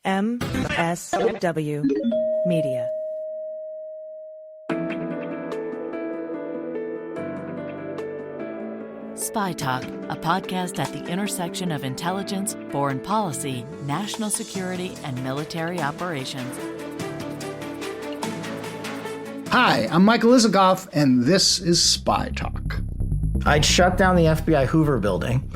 MSW Media. Spy Talk, a podcast at the intersection of intelligence, foreign policy, national security, and military operations. Hi, I'm Michael Isikoff, and this is Spy Talk. I'd shut down the FBI Hoover building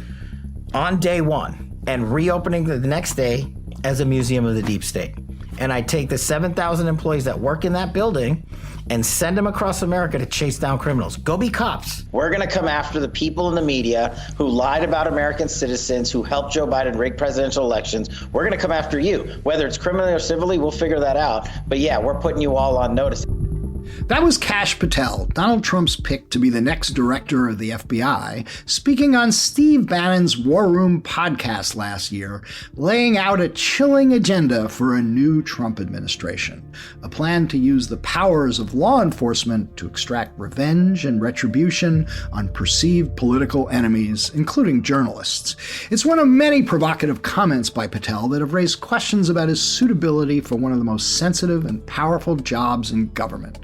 on day one and reopening the next day as a museum of the deep state. And I'd take the 7,000 employees that work in that building and send them across America to chase down criminals. Go be cops. We're going to come after the people in the media who lied about American citizens, who helped Joe Biden rig presidential elections. We're going to come after you. Whether it's criminally or civilly, we'll figure that out. But yeah, we're putting you all on notice. That was Kash Patel, Donald Trump's pick to be the next director of the FBI, speaking on Steve Bannon's War Room podcast last year, laying out a chilling agenda for a new Trump administration, a plan to use the powers of law enforcement to extract revenge and retribution on perceived political enemies, including journalists. It's one of many provocative comments by Patel that have raised questions about his suitability for one of the most sensitive and powerful jobs in government.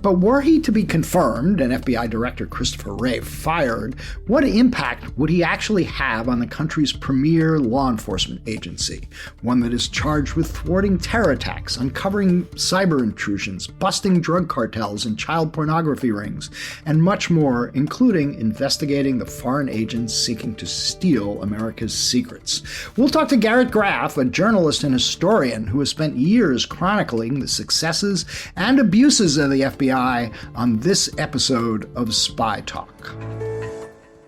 But were he to be confirmed and FBI Director Christopher Wray fired, what impact would he actually have on the country's premier law enforcement agency? One that is charged with thwarting terror attacks, uncovering cyber intrusions, busting drug cartels and child pornography rings, and much more, including investigating the foreign agents seeking to steal America's secrets. We'll talk to Garret Graff, a journalist and historian who has spent years chronicling the successes and abuses of the FBI on this episode of Spy Talk.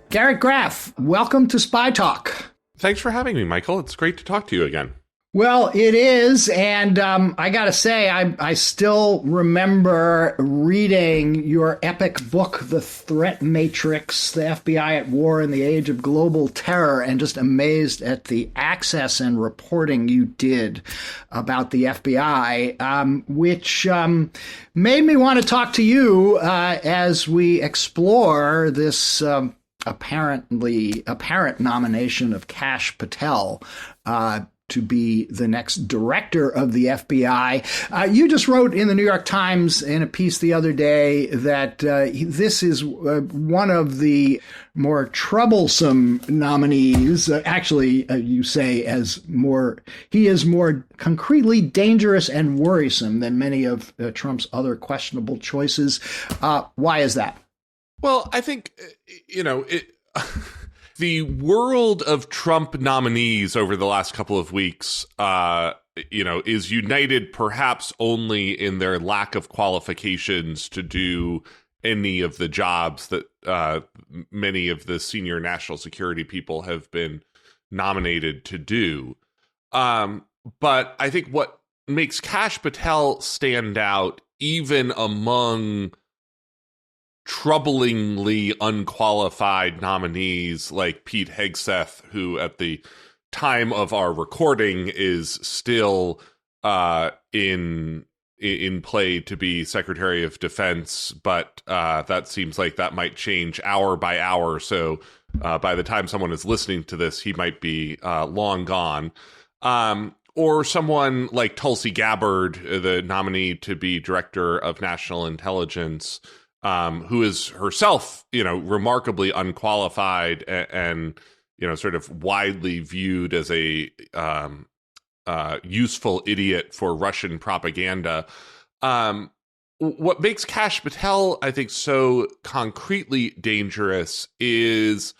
Garret Graff, welcome to Spy Talk. Thanks for having me, Michael. It's great to talk to you again. Well, it is, and I gotta say, I still remember reading your epic book, The Threat Matrix, the FBI at War in the Age of Global Terror, and just amazed at the access and reporting you did about the FBI, which made me want to talk to you as we explore this apparent nomination of Kash Patel to be the next director of the FBI. You just wrote in the New York Times in a piece the other day that this is one of more troublesome nominees. Actually, you say he is more concretely dangerous and worrisome than many of Trump's other questionable choices. Why is that? Well, I think, the world of Trump nominees over the last couple of weeks, is united perhaps only in their lack of qualifications to do any of the jobs that many of the senior national security people have been nominated to do. But I think what makes Kash Patel stand out, even among troublingly unqualified nominees like Pete Hegseth, who at the time of our recording is still in play to be Secretary of Defense, but that seems like that might change hour by hour. So by the time someone is listening to this, he might be long gone. Or someone like Tulsi Gabbard, the nominee to be Director of National Intelligence, who is herself, remarkably unqualified and sort of widely viewed as a useful idiot for Russian propaganda. What makes Kash Patel, I think, so concretely dangerous is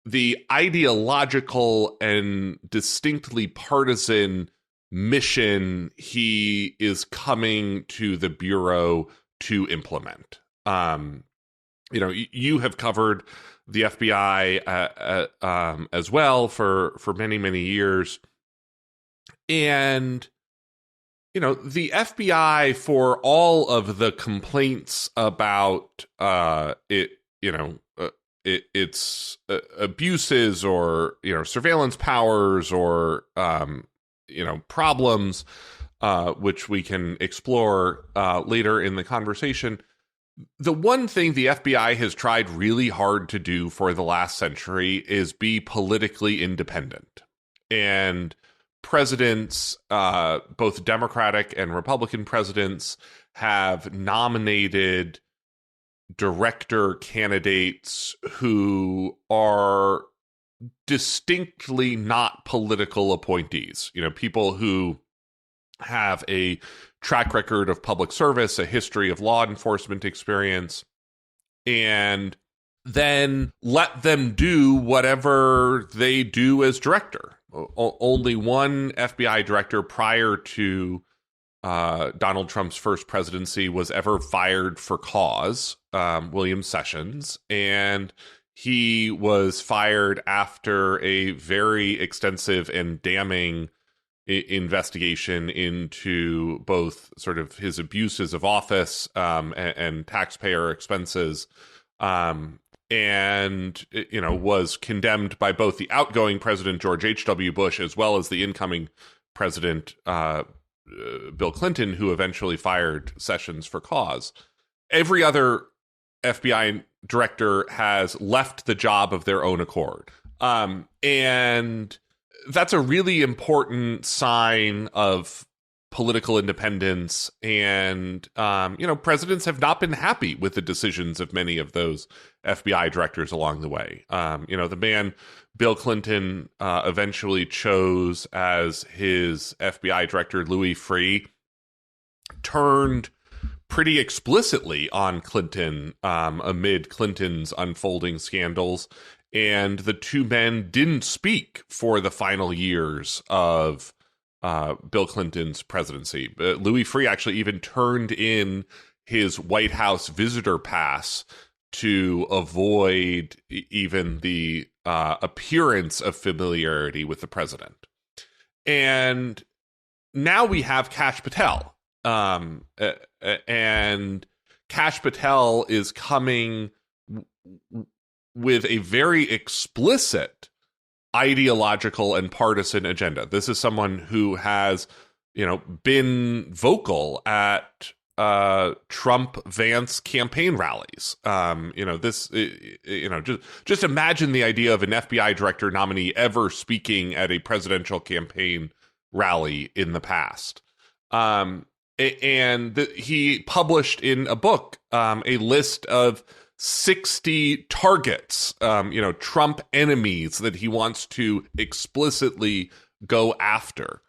the ideological and distinctly partisan mission he is coming to the Bureau to implement. You have covered the FBI as well for many, many years. And, the FBI, for all of the complaints about its abuses or, surveillance powers or, problems, which we can explore later in the conversation. The one thing the FBI has tried really hard to do for the last century is be politically independent. And presidents, both Democratic and Republican presidents, have nominated director candidates who are distinctly not political appointees. People who have a track record of public service, a history of law enforcement experience, and then let them do whatever they do as director. Only one FBI director prior to Donald Trump's first presidency was ever fired for cause, William Sessions, and he was fired after a very extensive and damning investigation into both sort of his abuses of office and taxpayer expenses, and was condemned by both the outgoing president George H.W. Bush as well as the incoming president Bill Clinton, who eventually fired Sessions for cause. Every other FBI director has left the job of their own accord. And that's a really important sign of political independence. And, presidents have not been happy with the decisions of many of those FBI directors along the way. The man Bill Clinton eventually chose as his FBI director, Louis Freeh, turned pretty explicitly on Clinton amid Clinton's unfolding scandals. And the two men didn't speak for the final years of Bill Clinton's presidency. Louis Freeh actually even turned in his White House visitor pass to avoid even the appearance of familiarity with the president. And now we have Kash Patel. And Kash Patel is coming with a very explicit ideological and partisan agenda. This is someone who has, been vocal at Trump-Vance campaign rallies. Just imagine the idea of an FBI director nominee ever speaking at a presidential campaign rally in the past. He published in a book a list of 60 targets, Trump enemies that he wants to explicitly go after.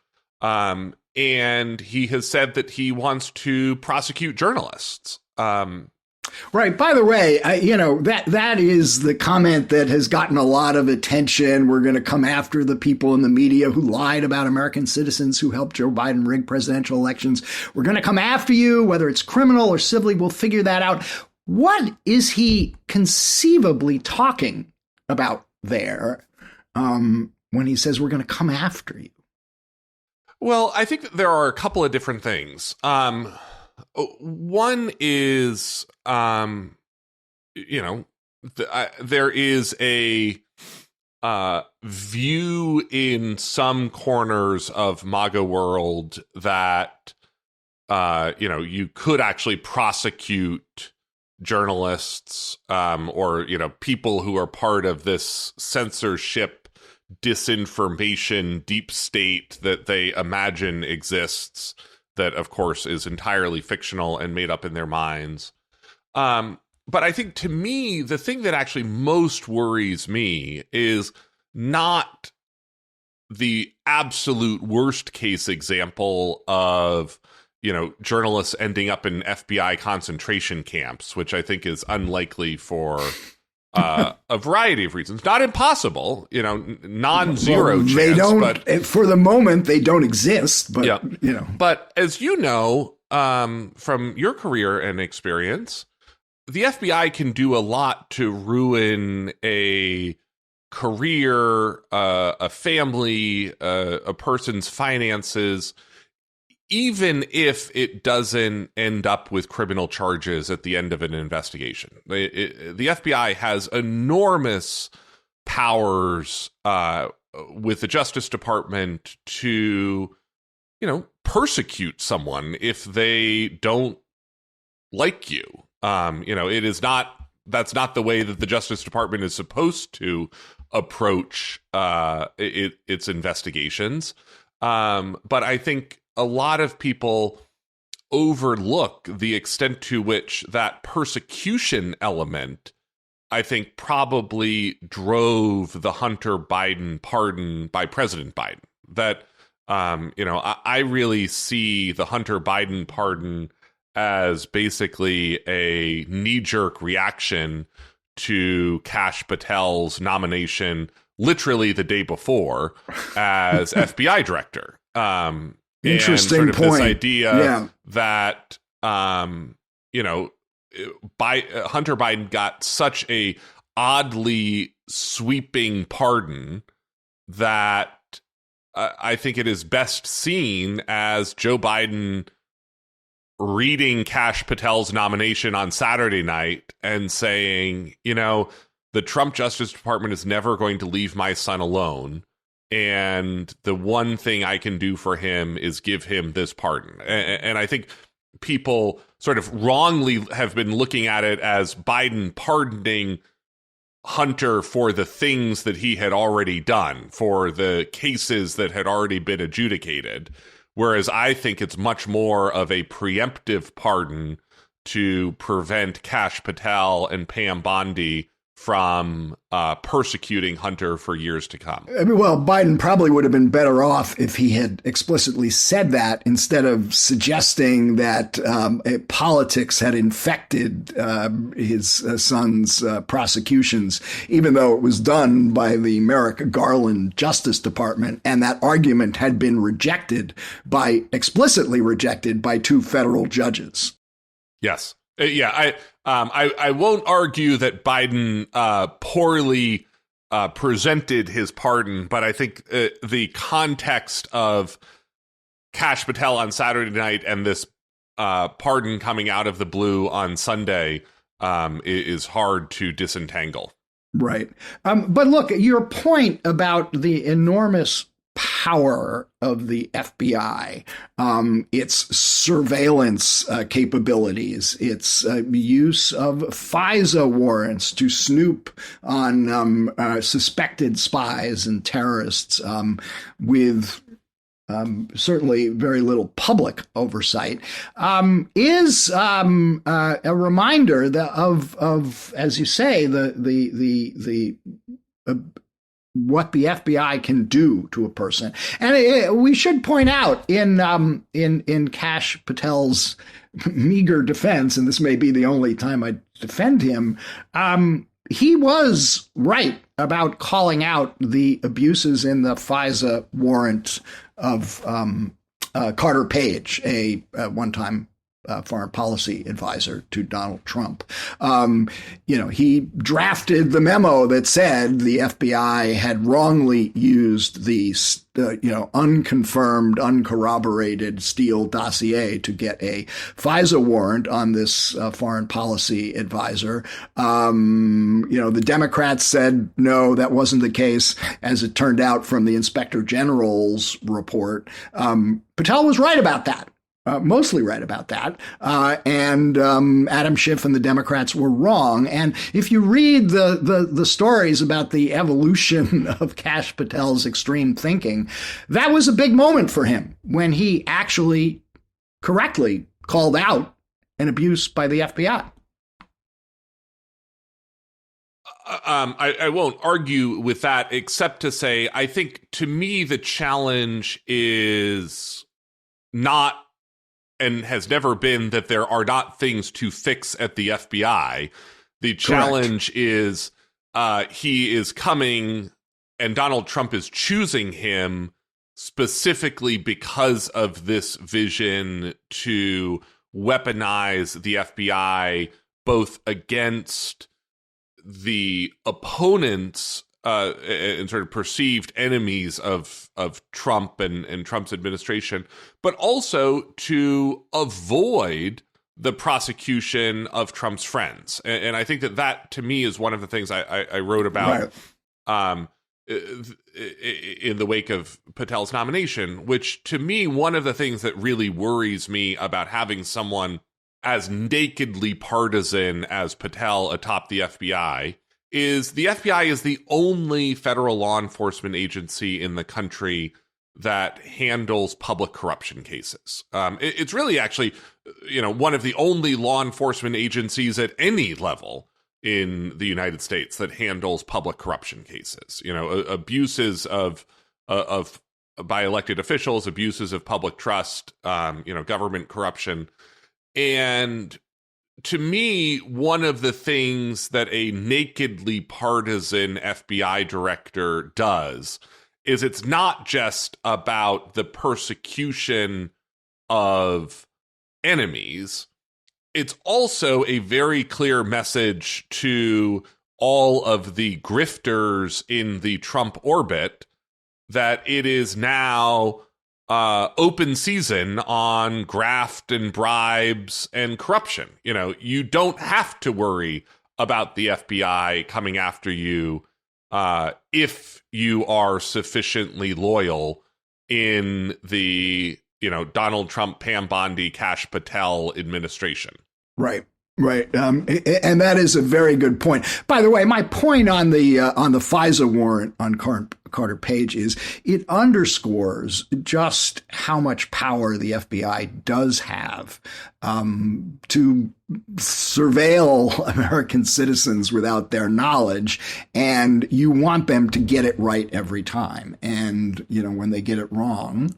And he has said that he wants to prosecute journalists. Right. By the way, that is the comment that has gotten a lot of attention. We're going to come after the people in the media who lied about American citizens who helped Joe Biden rig presidential elections. We're going to come after you, whether it's criminal or civilly. We'll figure that out. What is he conceivably talking about there when he says we're going to come after you? Well, I think that there are a couple of different things. One is, there is a view in some corners of MAGA world that, you could actually prosecute journalists or, people who are part of this censorship, disinformation, deep state that they imagine exists, that, of course, is entirely fictional and made up in their minds. But I think, to me, the thing that actually most worries me is not the absolute worst case example of, journalists ending up in FBI concentration camps, which I think is unlikely for a variety of reasons. Not impossible, non-zero chance. They don't, but for the moment, they don't exist. But, yeah. But as you know, from your career and experience, the FBI can do a lot to ruin a career, a family, a person's finances, even if it doesn't end up with criminal charges at the end of an investigation. The FBI has enormous powers with the Justice Department to, persecute someone if they don't like you. That's not the way that the Justice Department is supposed to approach its investigations. But I think a lot of people overlook the extent to which that persecution element, I think, probably drove the Hunter Biden pardon by President Biden. That, I really see the Hunter Biden pardon as basically a knee-jerk reaction to Kash Patel's nomination literally the day before as FBI director. Interesting and sort of point. This idea that, Hunter Biden got such a oddly sweeping pardon that I think it is best seen as Joe Biden reading Kash Patel's nomination on Saturday night and saying, the Trump Justice Department is never going to leave my son alone. And the one thing I can do for him is give him this pardon. And I think people sort of wrongly have been looking at it as Biden pardoning Hunter for the things that he had already done, for the cases that had already been adjudicated. Whereas I think it's much more of a preemptive pardon to prevent Kash Patel and Pam Bondi from persecuting Hunter for years to come. I mean, well, Biden probably would have been better off if he had explicitly said that instead of suggesting that politics had infected his son's prosecutions, even though it was done by the Merrick Garland Justice Department, and that argument had been explicitly rejected by two federal judges. Yes. I won't argue that Biden poorly presented his pardon, but I think the context of Kash Patel on Saturday night and this pardon coming out of the blue on Sunday is hard to disentangle. Right. But look, your point about the enormous power of the FBI, its surveillance capabilities, its use of FISA warrants to snoop on suspected spies and terrorists with certainly very little public oversight, is a reminder of, as you say, the what the FBI can do to a person. And we should point out in Kash Patel's meager defense, and this may be the only time I defend him, he was right about calling out the abuses in the FISA warrant of Carter Page, a one-time foreign policy advisor to Donald Trump. He drafted the memo that said the FBI had wrongly used the, unconfirmed, uncorroborated Steele dossier to get a FISA warrant on this foreign policy advisor. The Democrats said, no, that wasn't the case. As it turned out from the Inspector General's report, Patel was right about that. Mostly right about that. And Adam Schiff and the Democrats were wrong. And if you read the stories about the evolution of Kash Patel's extreme thinking, that was a big moment for him when he actually correctly called out an abuse by the FBI. I won't argue with that, except to say, I think to me, the challenge is not and has never been that there are not things to fix at the FBI. The challenge is he is coming and Donald Trump is choosing him specifically because of this vision to weaponize the FBI both against the opponents and sort of perceived enemies of Trump and Trump's administration, but also to avoid the prosecution of Trump's friends. And I think that to me is one of the things I wrote about in the wake of Patel's nomination, which to me, one of the things that really worries me about having someone as nakedly partisan as Patel atop the FBI is the FBI is the only federal law enforcement agency in the country that handles public corruption cases. It's really actually, one of the only law enforcement agencies at any level in the United States that handles public corruption cases. Abuses of by elected officials, abuses of public trust, government corruption. And to me, one of the things that a nakedly partisan FBI director does is it's not just about the persecution of enemies. It's also a very clear message to all of the grifters in the Trump orbit that it is now open season on graft and bribes and corruption. You don't have to worry about the FBI coming after you if you are sufficiently loyal in the, Donald Trump, Pam Bondi, Kash Patel administration. Right. Right. And that is a very good point. By the way, my point on the FISA warrant on Carter Page is it underscores just how much power the FBI does have to surveil American citizens without their knowledge. And you want them to get it right every time. And, when they get it wrong,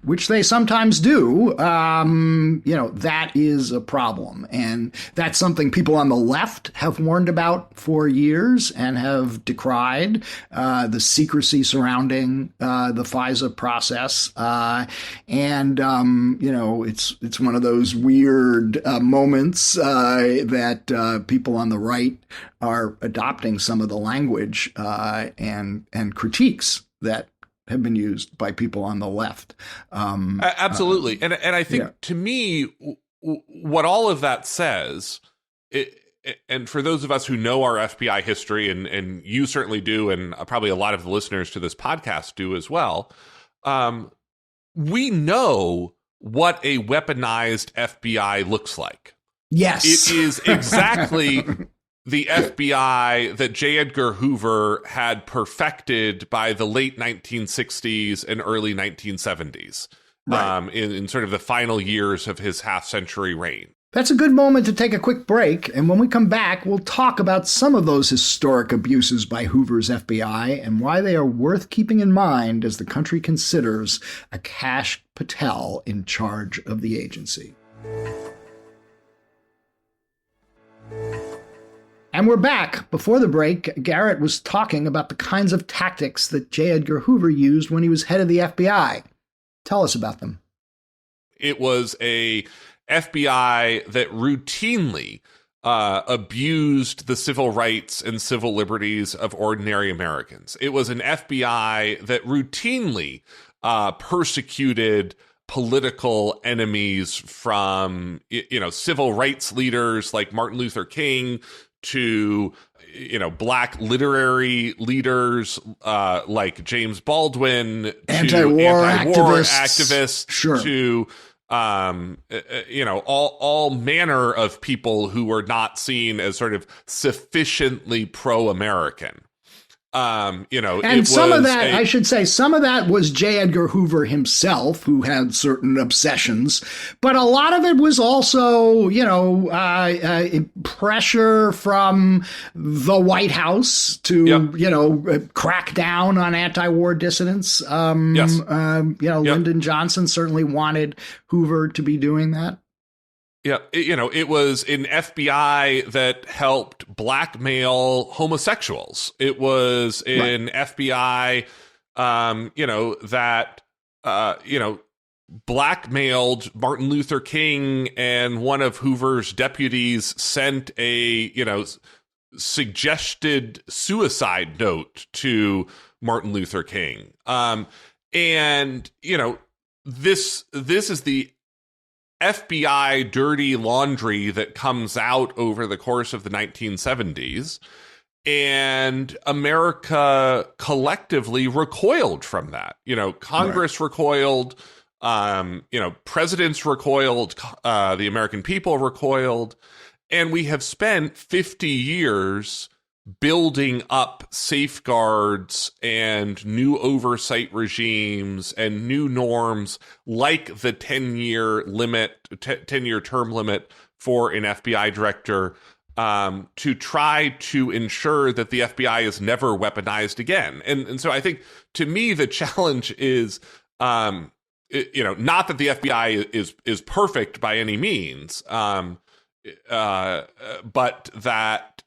which they sometimes do, that is a problem. And that's something people on the left have warned about for years and have decried, the secrecy surrounding the FISA process. It's one of those weird moments that people on the right are adopting some of the language and critiques that have been used by people on the left. Absolutely. And I think to me, what all of that says, and for those of us who know our FBI history, and you certainly do, and probably a lot of the listeners to this podcast do as well, we know what a weaponized FBI looks like. Yes. It is exactly the FBI that J. Edgar Hoover had perfected by the late 1960s and early 1970s, right. In sort of the final years of his half-century reign. That's a good moment to take a quick break, and when we come back, we'll talk about some of those historic abuses by Hoover's FBI and why they are worth keeping in mind as the country considers a Kash Patel in charge of the agency. And we're back. Before the break, Garret was talking about the kinds of tactics that J. Edgar Hoover used when he was head of the FBI. Tell us about them. It was a FBI that routinely abused the civil rights and civil liberties of ordinary Americans. It was an FBI that routinely persecuted political enemies, from civil rights leaders like Martin Luther King to Black literary leaders like James Baldwin, anti-war activists, sure. to all manner of people who were not seen as sort of sufficiently pro-American. And some of that was J. Edgar Hoover himself, who had certain obsessions, but a lot of it was also, pressure from the White House to, crack down on anti-war dissidents. Yes. Lyndon Johnson certainly wanted Hoover to be doing that. Yeah, it was an FBI that helped blackmail homosexuals. It was an FBI, that blackmailed Martin Luther King, and one of Hoover's deputies sent a, suggested suicide note to Martin Luther King. This is the FBI dirty laundry that comes out over the course of the 1970s, and America collectively recoiled from that. Congress recoiled, presidents recoiled, the American people recoiled, and we have spent 50 years building up safeguards and new oversight regimes and new norms like the 10-year limit, 10-year term limit for an FBI director, to try to ensure that the FBI is never weaponized again. And so I think, to me, the challenge is, not that the FBI is perfect by any means, but that,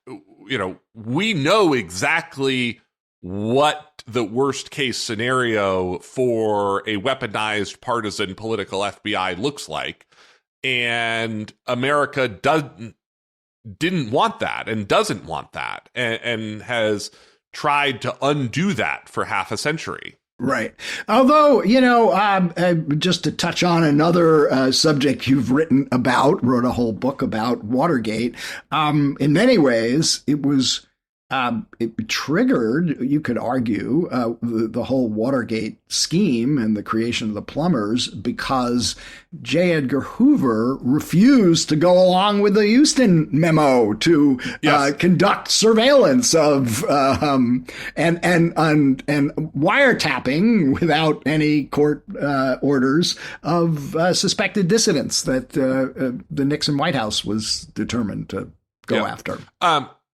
we know exactly what the worst case scenario for a weaponized partisan political FBI looks like. And America didn't want that and doesn't want that, and has tried to undo that for half a century. Right. Although, just to touch on another subject you've written about, wrote a whole book about Watergate. In many ways, it triggered, you could argue, the whole Watergate scheme and the creation of the plumbers, because J. Edgar Hoover refused to go along with the Houston memo to conduct surveillance of and wiretapping without any court orders of suspected dissidents that the Nixon White House was determined to go after.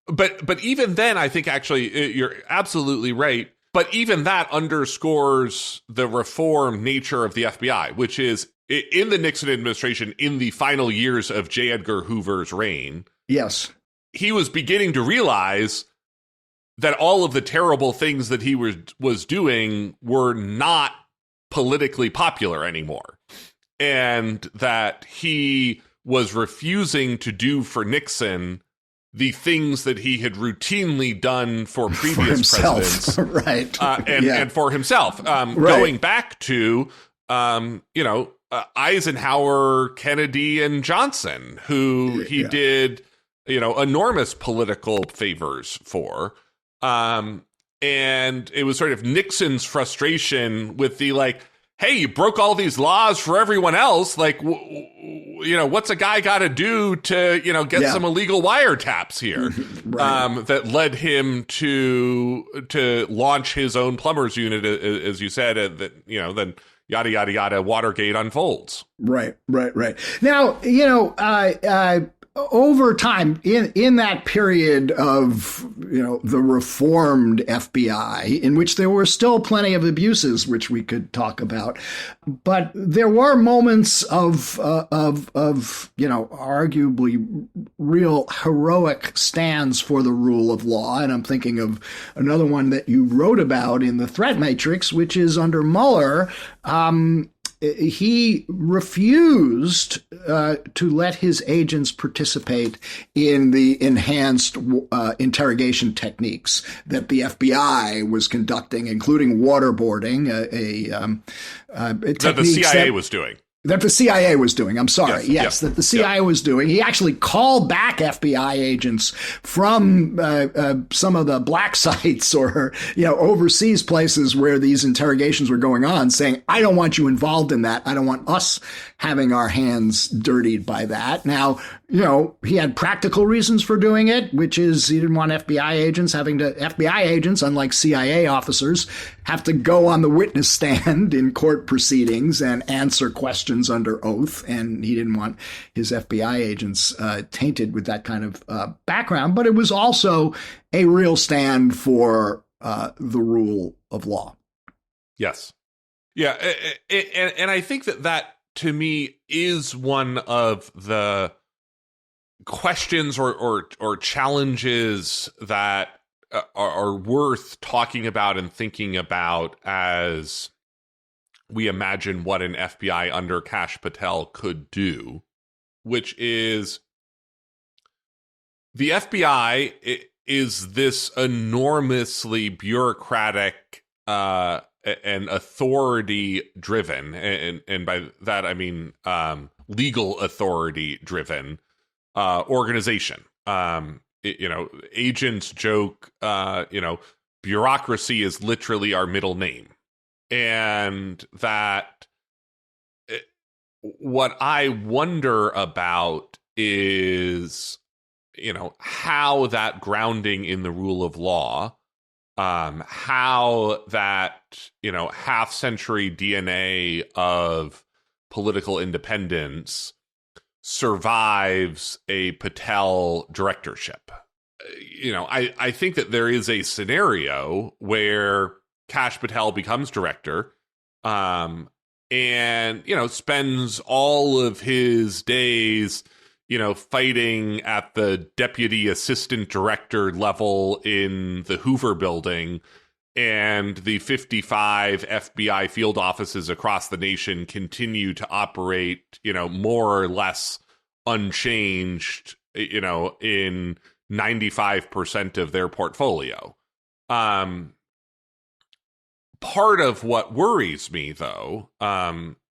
But even then, I think actually you're absolutely right. But even that underscores the reform nature of the FBI, which is in the Nixon administration, in the final years of J. Edgar Hoover's reign. Yes. He was beginning to realize that all of the terrible things that he was doing were not politically popular anymore. And that he was refusing to do for Nixon the things that he had routinely done for previous presidents, right? And for himself, going back to, Eisenhower, Kennedy, and Johnson, who he did, enormous political favors for, and it was sort of Nixon's frustration with the hey, you broke all these laws for everyone else. What's a guy got to do to, get some illegal wiretaps here? Right. That led him to launch his own plumbers unit, as you said, then yada, yada, yada, Watergate unfolds. Right. Now, over time, in that period of, the reformed FBI, in which there were still plenty of abuses, which we could talk about, but there were moments of arguably real heroic stands for the rule of law. And I'm thinking of another one that you wrote about in the Threat Matrix, which is under Mueller. He refused to let his agents participate in the enhanced interrogation techniques that the FBI was conducting, including waterboarding, that the CIA was doing. That the CIA was doing. I'm sorry. Yes, that the CIA was doing. He actually called back FBI agents from some of the black sites or, overseas places where these interrogations were going on, saying, I don't want you involved in that. I don't want us having our hands dirtied by that. Now, he had practical reasons for doing it, which is he didn't want FBI agents, unlike CIA officers, have to go on the witness stand in court proceedings and answer questions under oath. And he didn't want his FBI agents tainted with that kind of background. But it was also a real stand for the rule of law. Yes. Yeah. And I think that to me is one of the questions or challenges that are worth talking about and thinking about as we imagine what an FBI under Kash Patel could do, which is the FBI is this enormously bureaucratic and authority driven, and by that I mean legal authority driven organization. Agents joke, bureaucracy is literally our middle name. And that what I wonder about is how that grounding in the rule of law, how that, half-century DNA of political independence survives a Patel directorship. I think that there is a scenario where Kash Patel becomes director, and, spends all of his days, fighting at the deputy assistant director level in the Hoover building, and the 55 FBI field offices across the nation continue to operate, more or less unchanged, in 95% of their portfolio. Part of what worries me, though,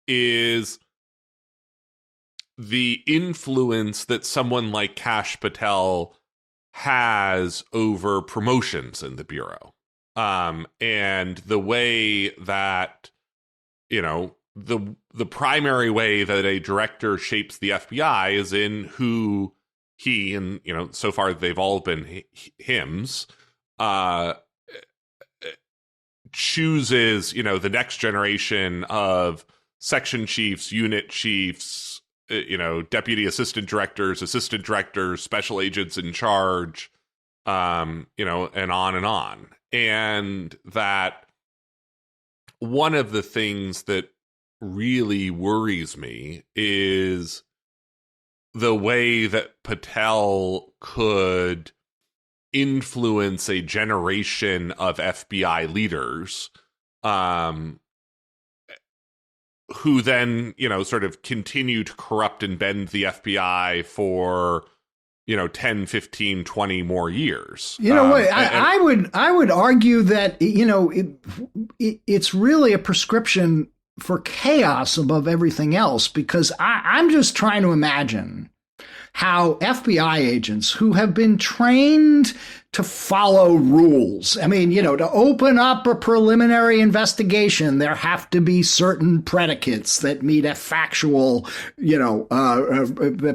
is the influence that someone like Kash Patel has over promotions in the Bureau. And the way that, the primary way that a director shapes the FBI is in who he, and, so far they've all been hims, chooses, the next generation of section chiefs, unit chiefs, deputy assistant directors, special agents in charge, and on and on. And that one of the things that really worries me is the way that Patel could influence a generation of FBI leaders, who then, sort of continue to corrupt and bend the FBI for, 10, 15, 20 more years. I would argue that, it's really a prescription for chaos above everything else, because I'm just trying to imagine how FBI agents who have been trained to follow rules. I mean, to open up a preliminary investigation, there have to be certain predicates that meet a factual,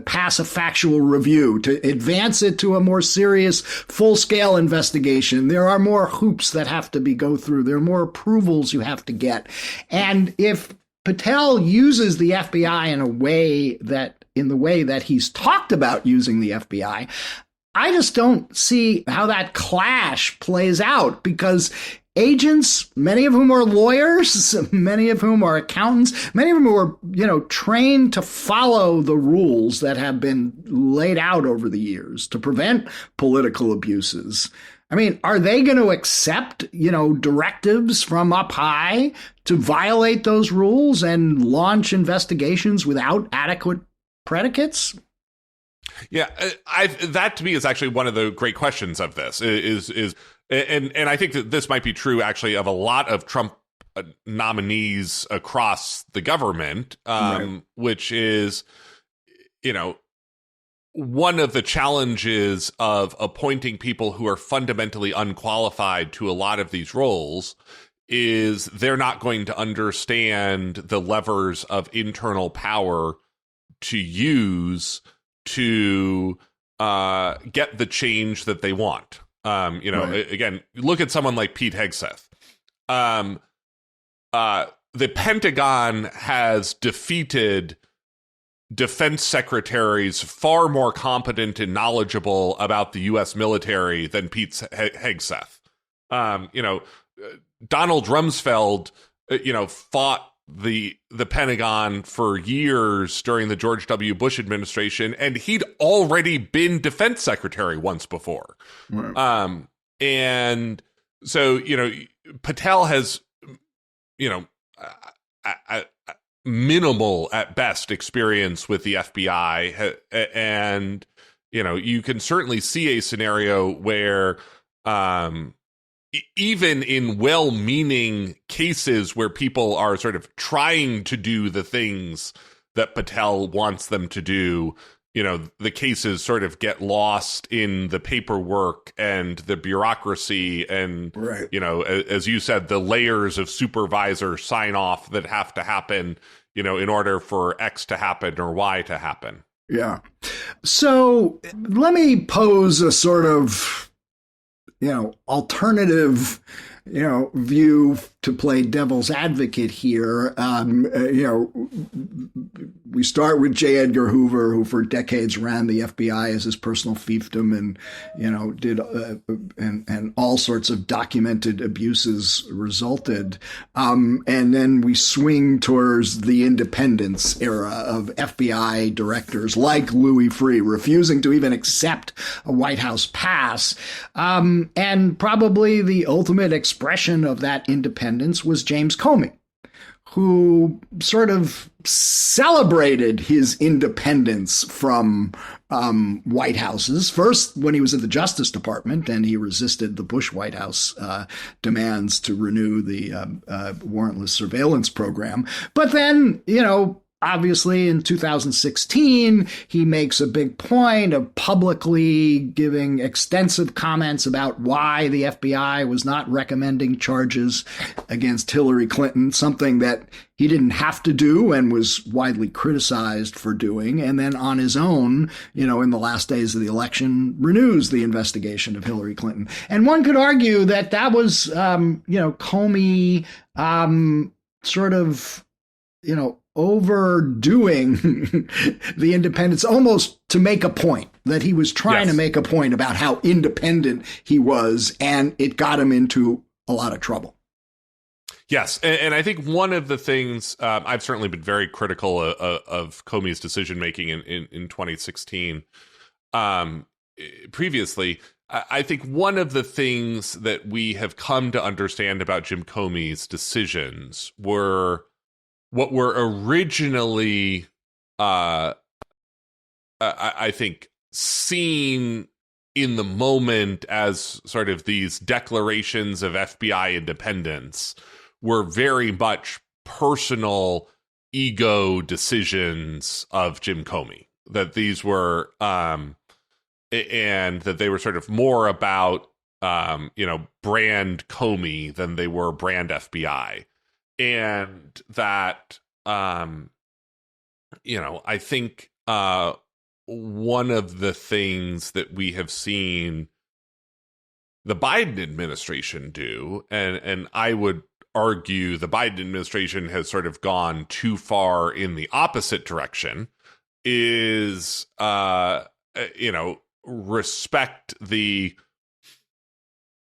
pass a factual review. To advance it to a more serious, full-scale investigation, there are more hoops that have to go through. There are more approvals you have to get. And if Patel uses the FBI in the way that he's talked about using the FBI, I just don't see how that clash plays out, because agents, many of whom are lawyers, many of whom are accountants, many of whom are, trained to follow the rules that have been laid out over the years to prevent political abuses. I mean, are they going to accept, directives from up high to violate those rules and launch investigations without adequate predicates? Yeah, that to me is actually one of the great questions of this and I think that this might be true actually of a lot of Trump nominees across the government, right. Which is, one of the challenges of appointing people who are fundamentally unqualified to a lot of these roles is they're not going to understand the levers of internal power to use to get the change that they want. Right. Again, look at someone like Pete Hegseth. The Pentagon has defeated defense secretaries far more competent and knowledgeable about the U.S. military than Pete Hegseth. Donald Rumsfeld, fought the Pentagon for years during the George W. Bush administration, and he'd already been defense secretary once before. Right. And so, Patel has, minimal at best experience with the FBI. And, you can certainly see a scenario where, even in well-meaning cases where people are sort of trying to do the things that Patel wants them to do, the cases sort of get lost in the paperwork and the bureaucracy and, right. As you said, the layers of supervisor sign-off that have to happen, in order for X to happen or Y to happen. Yeah. So let me pose a sort of, alternative, view to play devil's advocate here. We start with J. Edgar Hoover, who for decades ran the FBI as his personal fiefdom and, did and all sorts of documented abuses resulted. And then we swing towards the independence era of FBI directors like Louis Freeh, refusing to even accept a White House pass. And probably the ultimate expression of that independence was James Comey, who sort of celebrated his independence from White Houses. First, when he was at the Justice Department, and he resisted the Bush White House demands to renew the warrantless surveillance program. But then, obviously, in 2016, he makes a big point of publicly giving extensive comments about why the FBI was not recommending charges against Hillary Clinton, something that he didn't have to do and was widely criticized for doing. And then on his own, in the last days of the election, renews the investigation of Hillary Clinton. And one could argue that that was, Comey sort of, overdoing the independence, almost to make a point, that he was trying to make a point about how independent he was, and it got him into a lot of trouble. Yes, and I think one of the things I've certainly been very critical of Comey's decision-making in 2016 previously. I think one of the things that we have come to understand about Jim Comey's decisions were what were originally, I think, seen in the moment as sort of these declarations of FBI independence were very much personal ego decisions of Jim Comey. That these were, and that they were sort of more about, brand Comey than they were brand FBI. And that, I think one of the things that we have seen the Biden administration do, and I would argue the Biden administration has sort of gone too far in the opposite direction, is, respect the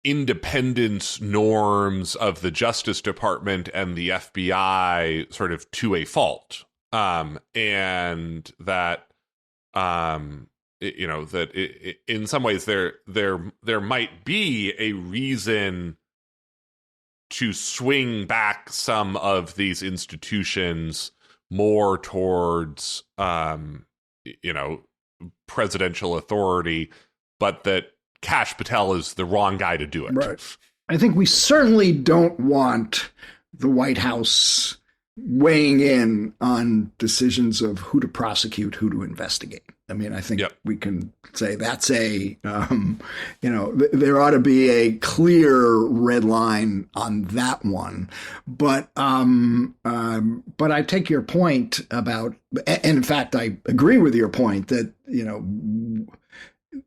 independence norms of the Justice Department and the FBI sort of to a fault. And that, that in some ways there might be a reason to swing back some of these institutions more towards, presidential authority, but that Kash Patel is the wrong guy to do it. Right. I think we certainly don't want the White House weighing in on decisions of who to prosecute, who to investigate. I mean, I think we can say that's there ought to be a clear red line on that one. But I take your point about, and in fact, I agree with your point that,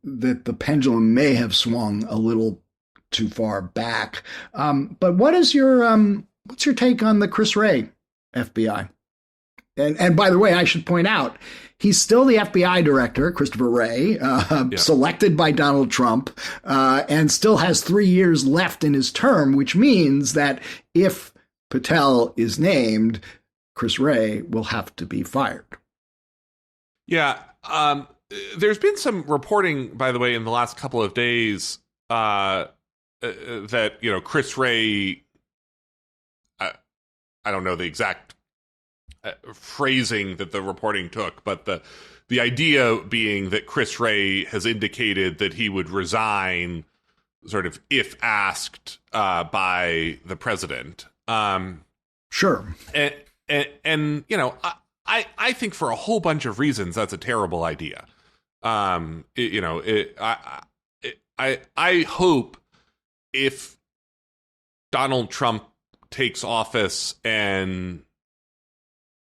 that the pendulum may have swung a little too far back. But what's your take on the Chris Wray FBI? And by the way, I should point out, he's still the FBI director, Christopher Wray, selected by Donald Trump, and still has 3 years left in his term, which means that if Patel is named, Chris Wray will have to be fired. Yeah. There's been some reporting, by the way, in the last couple of days that, Chris Wray, I don't know the exact phrasing that the reporting took, but the idea being that Chris Wray has indicated that he would resign sort of if asked by the president. Sure. And I think for a whole bunch of reasons, that's a terrible idea. I hope if Donald Trump takes office and,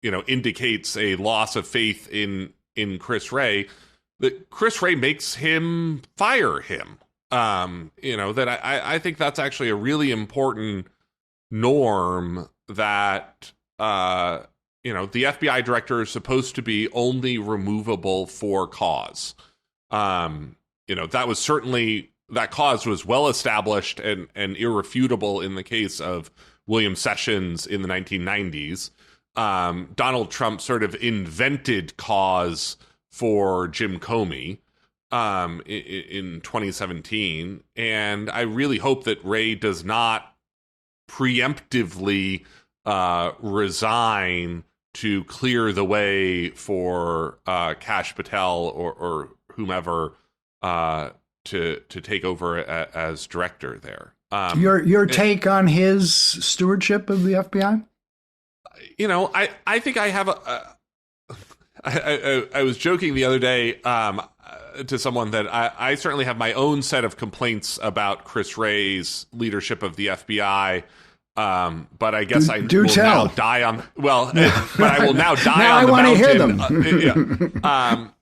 indicates a loss of faith in Chris Wray, that Chris Wray makes him fire him. That I think that's actually a really important norm that, the FBI director is supposed to be only removable for cause. That cause was well established and irrefutable in the case of William Sessions in the 1990s. Donald Trump sort of invented cause for Jim Comey in 2017. And I really hope that Wray does not preemptively resign to clear the way for Kash Patel or whomever to take over as director there. Your take on his stewardship of the FBI? I think I have I was joking the other day to someone that I certainly have my own set of complaints about Chris Wray's leadership of the FBI. But I guess I will now die on. Well, but I will now die now on the mountain. I want to hear them.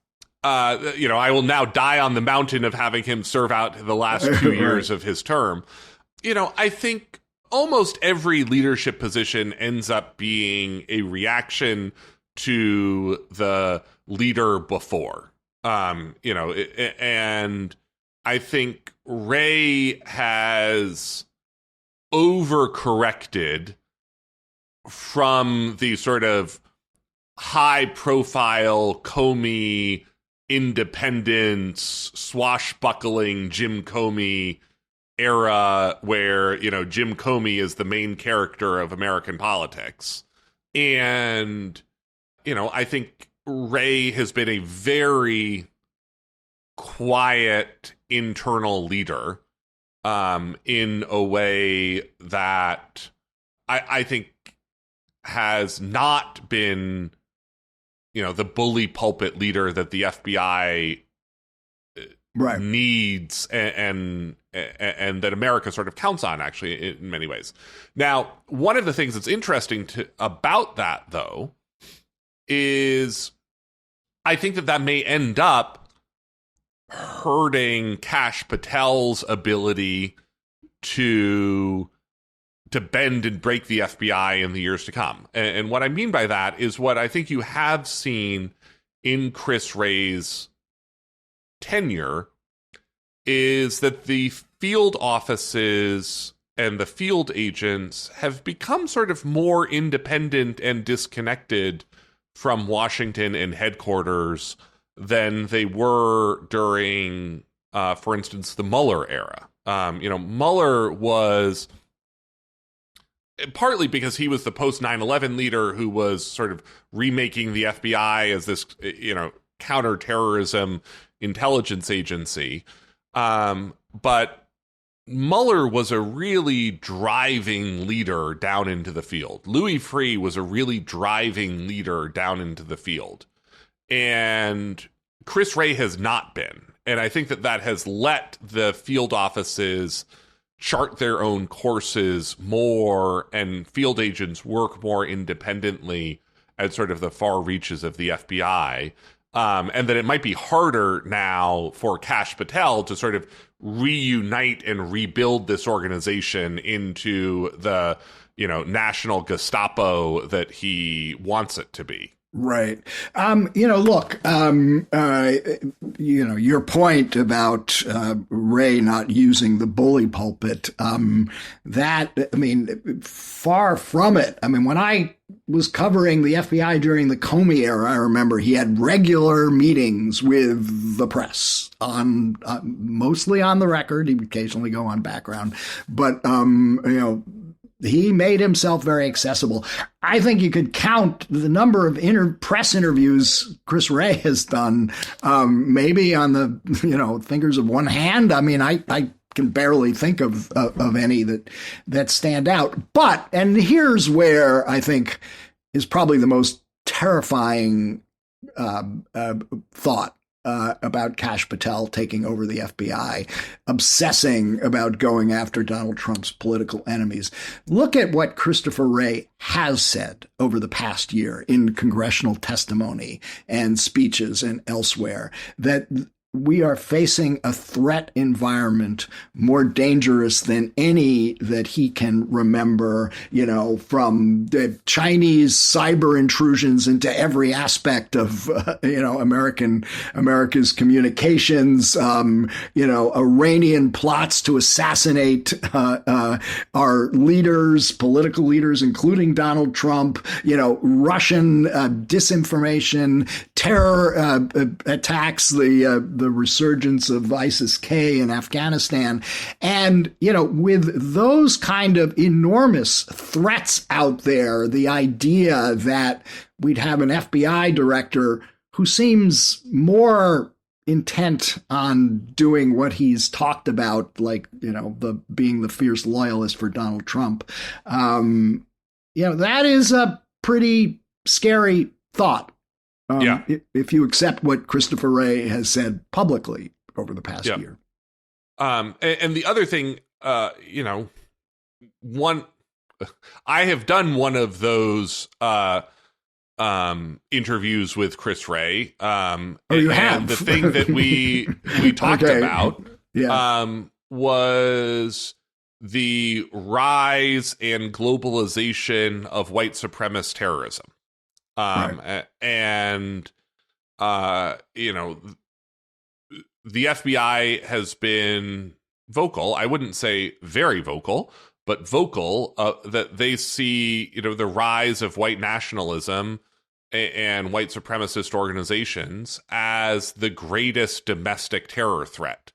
I will now die on the mountain of having him serve out the last 2 years of his term. I think almost every leadership position ends up being a reaction to the leader before. And I think Wray has overcorrected from the sort of high profile Comey independence swashbuckling Jim Comey era where Jim Comey is the main character of American politics. And I think Wray has been a very quiet internal leader in a way that I think has not been, the bully pulpit leader that the FBI needs and that America sort of counts on, actually, in many ways. Now, one of the things that's interesting about that, though, is I think that may end up hurting Kash Patel's ability to bend and break the FBI in the years to come. And what I mean by that is what I think you have seen in Chris Wray's tenure is that the field offices and the field agents have become sort of more independent and disconnected from Washington and headquarters than they were during, for instance, the Mueller era. Mueller was partly because he was the post 9/11 leader who was sort of remaking the FBI as this, counterterrorism intelligence agency. But Mueller was a really driving leader down into the field. Louis Freeh was a really driving leader down into the field. And Chris Wray has not been. And I think that has let the field offices chart their own courses more and field agents work more independently at sort of the far reaches of the FBI. And that it might be harder now for Kash Patel to sort of reunite and rebuild this organization into the, national Gestapo that he wants it to be. Right. Look, your point about Wray not using the bully pulpit, far from it. When I was covering the FBI during the Comey era, I remember he had regular meetings with the press on mostly on the record. He would occasionally go on background, but, he made himself very accessible. I think you could count the number of press interviews Chris Wray has done, maybe on the fingers of one hand. I can barely think of any that stand out. But, and here's where I think is probably the most terrifying thought about Kash Patel taking over the FBI, obsessing about going after Donald Trump's political enemies. Look at what Christopher Wray has said over the past year in congressional testimony and speeches and elsewhere, that we are facing a threat environment more dangerous than any that he can remember, from the Chinese cyber intrusions into every aspect of, America's communications, Iranian plots to assassinate our leaders, political leaders, including Donald Trump, Russian disinformation, terror attacks, the resurgence of ISIS-K in Afghanistan. And, with those kind of enormous threats out there, the idea that we'd have an FBI director who seems more intent on doing what he's talked about, like, being the fierce loyalist for Donald Trump, that is a pretty scary thought. If you accept what Christopher Wray has said publicly over the past year. And the other thing, I have done one of those interviews with Chris Wray. You have? The thing that we talked about was the rise and globalization of white supremacist terrorism. Right. And the FBI has been vocal. I wouldn't say very vocal, but vocal, that they see, the rise of white nationalism and white supremacist organizations as the greatest domestic terror threat.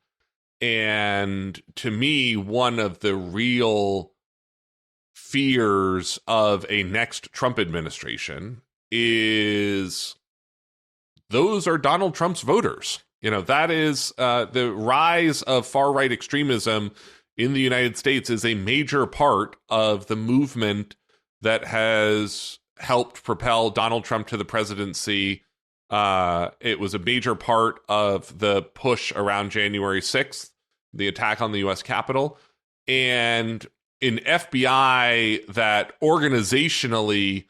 And to me, one of the real fears of a next Trump administration is those are Donald Trump's voters. That is the rise of far-right extremism in the United States is a major part of the movement that has helped propel Donald Trump to the presidency. It was a major part of the push around January 6th, the attack on the U.S. Capitol, and an FBI that organizationally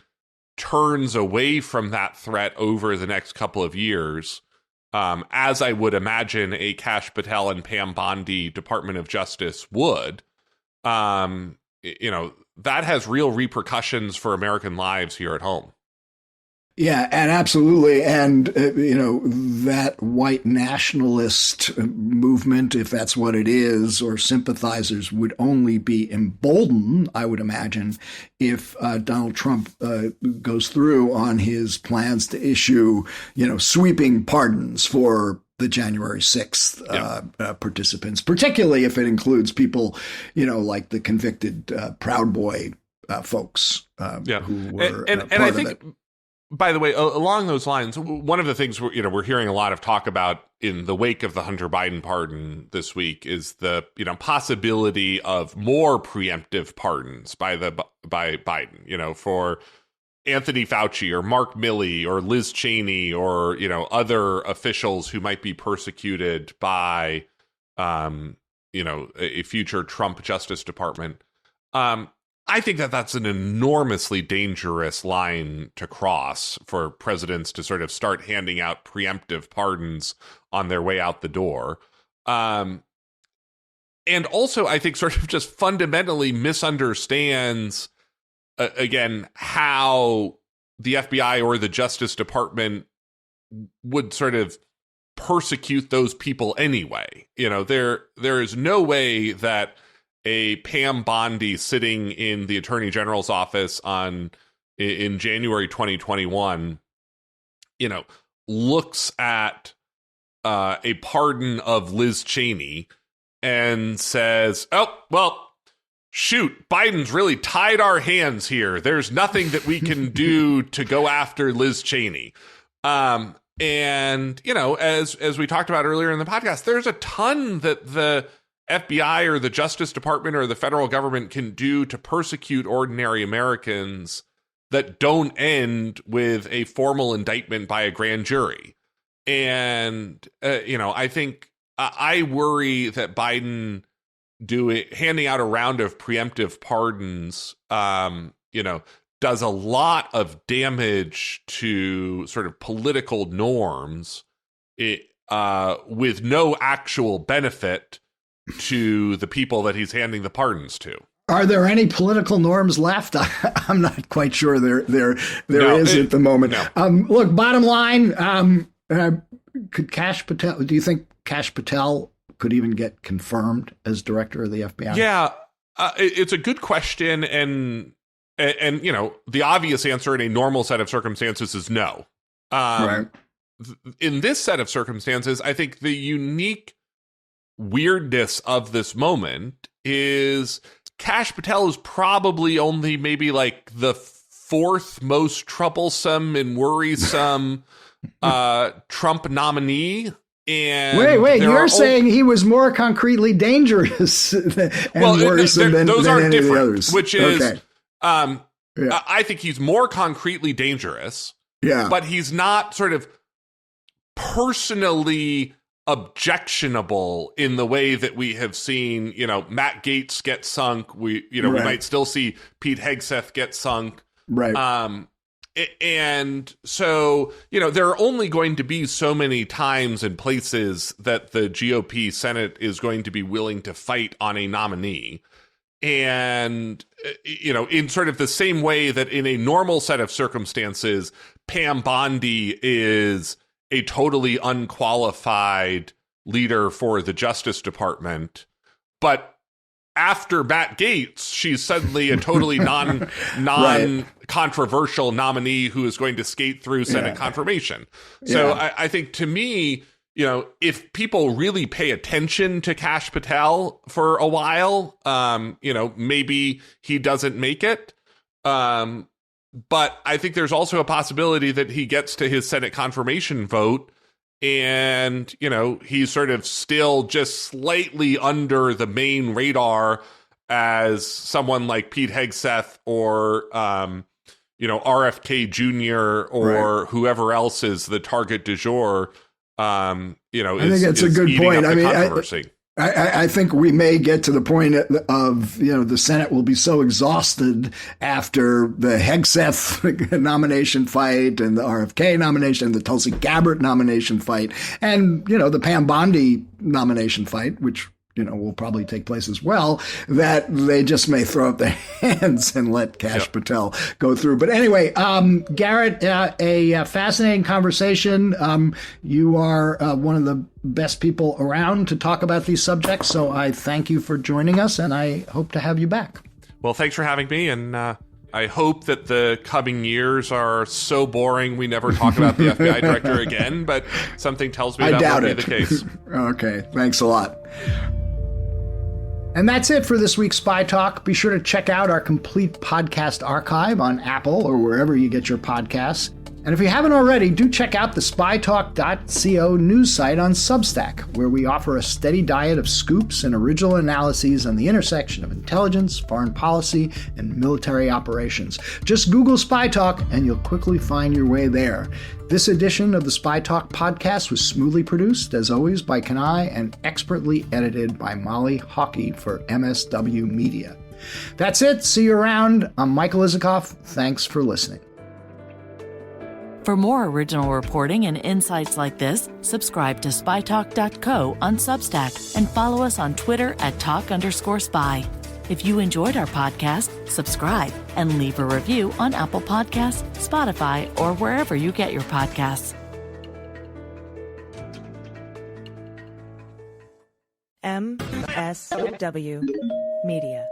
turns away from that threat over the next couple of years, as I would imagine a Kash Patel and Pam Bondi Department of Justice would, that has real repercussions for American lives here at home. Yeah, and absolutely. And, that white nationalist movement, if that's what it is, or sympathizers would only be emboldened, I would imagine, if Donald Trump goes through on his plans to issue, sweeping pardons for the January 6th participants, particularly if it includes people, like the convicted Proud Boy folks who were and part I of think, it. By the way, along those lines, one of the things we're hearing a lot of talk about in the wake of the Hunter Biden pardon this week is the possibility of more preemptive pardons by Biden, for Anthony Fauci or Mark Milley or Liz Cheney or other officials who might be persecuted by a future Trump Justice Department. I think that's an enormously dangerous line to cross for presidents to sort of start handing out preemptive pardons on their way out the door. And also, I think sort of just fundamentally misunderstands, again, how the FBI or the Justice Department would sort of persecute those people anyway. There is no way that a Pam Bondi sitting in the Attorney General's office in January 2021, looks at a pardon of Liz Cheney and says, "Oh, well, shoot, Biden's really tied our hands here. There's nothing that we can do to go after Liz Cheney." And as we talked about earlier in the podcast, there's a ton that the FBI or the Justice Department or the federal government can do to persecute ordinary Americans that don't end with a formal indictment by a grand jury. And, I think I worry that Biden handing out a round of preemptive pardons, does a lot of damage to sort of political norms with no actual benefit to the people that he's handing the pardons to. Are there any political norms left? I'm not quite sure there is at the moment. No. Look, bottom line, could Kash Patel, do you think Kash Patel could even get confirmed as director of the FBI? Yeah, it's a good question. And the obvious answer in a normal set of circumstances is no. Right. In this set of circumstances, I think the unique weirdness of this moment is Kash Patel is probably only maybe like the fourth most troublesome and worrisome Trump nominee. And wait, you're saying he was more concretely dangerous and worrisome than those are any different, of the others. Which is, okay. I think he's more concretely dangerous, but he's not sort of personally objectionable in the way that we have seen, Matt Gaetz get sunk. We might still see Pete Hegseth get sunk. Right. And so, there are only going to be so many times and places that the GOP Senate is going to be willing to fight on a nominee. And, in sort of the same way that in a normal set of circumstances, Pam Bondi is a totally unqualified leader for the Justice Department, but after Matt Gaetz, she's suddenly a totally non-controversial nominee who is going to skate through Senate confirmation. So I think, to me, if people really pay attention to Kash Patel for a while, maybe he doesn't make it. But I think there's also a possibility that he gets to his Senate confirmation vote and, he's sort of still just slightly under the main radar as someone like Pete Hegseth or, RFK Jr. or whoever else is the target du jour, I think it's a good point. I mean, I think we may get to the point of, the Senate will be so exhausted after the Hegseth nomination fight and the RFK nomination, the Tulsi Gabbard nomination fight, and, the Pam Bondi nomination fight, which, will probably take place as well, that they just may throw up their hands and let Kash Patel go through. But anyway, Garret, a fascinating conversation. You are one of the best people around to talk about these subjects, so I thank you for joining us, and I hope to have you back. Well, thanks for having me, and I hope that the coming years are so boring we never talk about the FBI director again, but something tells me that won't be the case. Okay, thanks a lot. And that's it for this week's Spy Talk. Be sure to check out our complete podcast archive on Apple or wherever you get your podcasts. And if you haven't already, do check out the spytalk.co news site on Substack, where we offer a steady diet of scoops and original analyses on the intersection of intelligence, foreign policy, and military operations. Just Google Spy Talk and you'll quickly find your way there. This edition of the Spy Talk podcast was smoothly produced, as always, by Kanai and expertly edited by Molly Hockey for MSW Media. That's it. See you around. I'm Michael Isikoff. Thanks for listening. For more original reporting and insights like this, subscribe to spytalk.co on Substack and follow us on Twitter at @talk_spy. If you enjoyed our podcast, subscribe and leave a review on Apple Podcasts, Spotify, or wherever you get your podcasts. MSW Media.